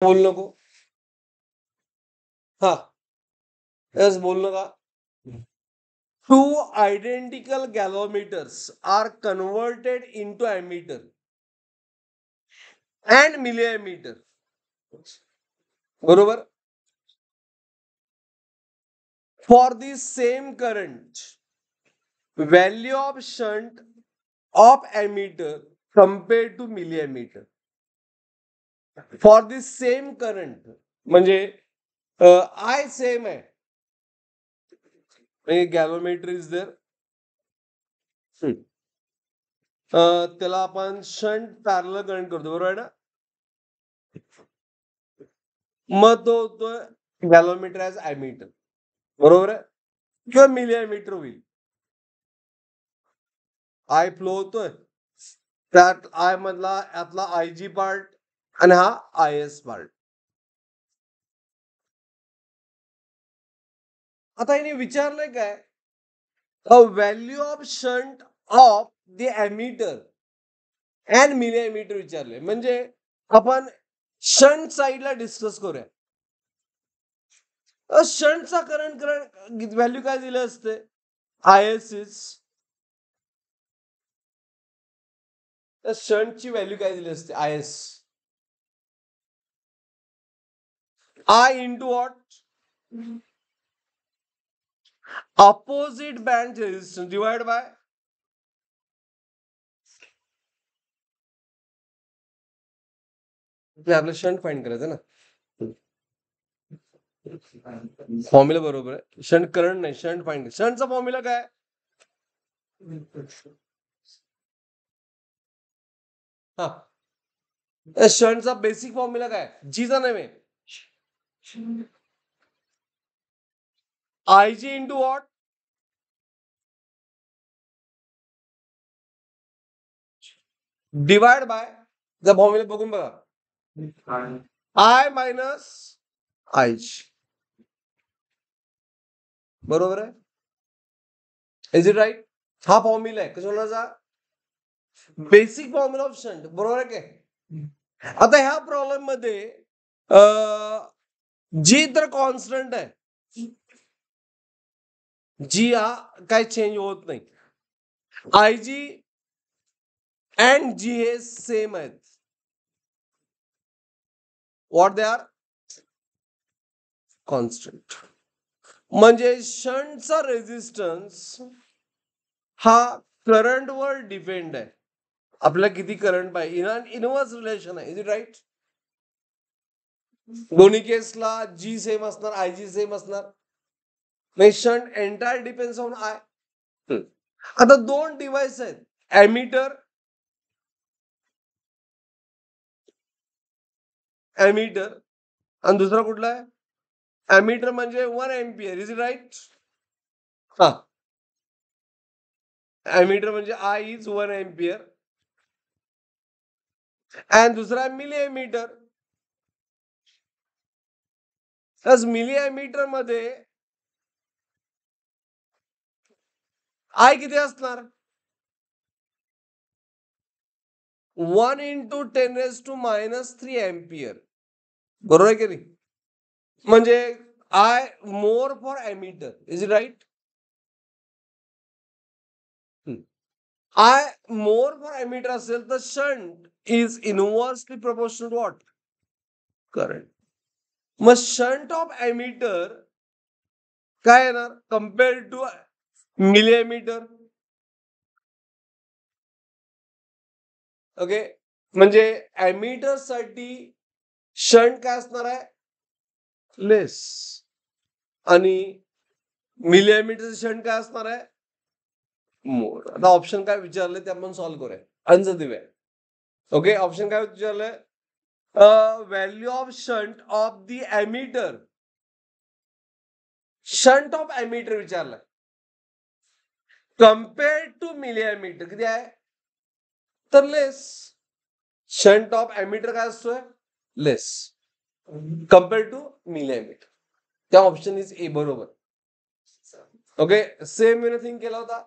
बोल नको. हा यस बोल नका. Two identical galvanometers are converted into ammeter and milliammeter. बरोबर. For the same current, value of shunt of ammeter compared to milliammeter. For the same current म्हणजे I same आहे. Galvanometer is there. त्याला आपण shunt parallel current करतो बरोबर आहे ना. मग तो होतोय गॅलोमीटर ॲज ॲमीटर बरोबर आहे किंवा मिलिमीटर होईल. आय फ्लो होतोय त्यात आय मधला यातला आय जी पार्ट आणि हा आय एस पार्ट. आता याने विचारलंय काय value of shunt of the ammeter and millimetre विचारले. म्हणजे आपण शंट साईडला डिस्कस करूया. शंटचा करंट व्हॅल्यू काय दिलं असते आय एस इज. शंटची व्हॅल्यू काय दिली असते I S. I into what opposite band resistance divide by आपलं शंट फाइंड करायचं ना. फॉर्म्युला बरोबर आहे. शंट करंट नाही शंट फाइंड. शंटचा फॉर्म्युला काय हा शंटचा बेसिक फॉर्म्युला काय जीचा नव्हे I G into what divide by जर फॉर्म्युला बघून बघा आय मायनस आय जी बरोबर आहे. Is it right. हा फॉर्म्युला आहे कशाचा बेसिक फॉर्म्युला ऑफ शंट बरोबर आहे काय. आता ह्या प्रॉब्लेम मध्ये जी तर कॉन्स्टंट आहे. जी हा काय चेंज होत नाही. आय जी अँड जी हे सेम आहेत. What they are constant. म्हणजे शंटचा रेजिस्टन्स हा करंटवर डिपेंड आहे. आपल्याला किती करंट पाहिजे इनवर्स रिलेशन आहे. Is it right. दोन्ही केसला जी सेम असणार आय जी सेम असणार. नाही shunt entire depends on I. आता दोन डिव्हाइस आहेत ॲमीटर आणि दुसरा कुठला आहे ॲमीटर म्हणजे 1 एम्पियर. Is it right. हा ॲमीटर म्हणजे आय इज 1 एम्पियर आणि दुसरा मिलिमीटर. मिलिमीटर मध्ये आय किती असणार 1 इंटू 10⁻³ एम्पियर बरोबर आहे की नाही. म्हणजे I more for ammeter. Is it right. I more for ammeter असेल तर shunt is inversely proportional to what current. मग शंट ऑफ ॲमीटर काय येणार कम्पेअर टू मिलिमीटर. ओके म्हणजे ॲमीटर साठी शंट काय असणार आहे लेस आणि मिलिमीटर शंट काय असणार आहे मोर. आता ऑप्शन काय विचारले ते आपण सॉल्व्ह करूया. आन्सर देऊया. ओके ऑप्शन काय विचारलंय value of shunt of the ammeter. Shunt of ammeter विचारलंय कम्पेअर टू मिलिमीटर किती आहे तर लेस. शंट ऑफ ॲमीटर काय असतोय लेस कम्पेअर टू मिलिमीटर. त्या ऑप्शन इज ए बरोबर. ओके सेम वेने थिंक केला होता.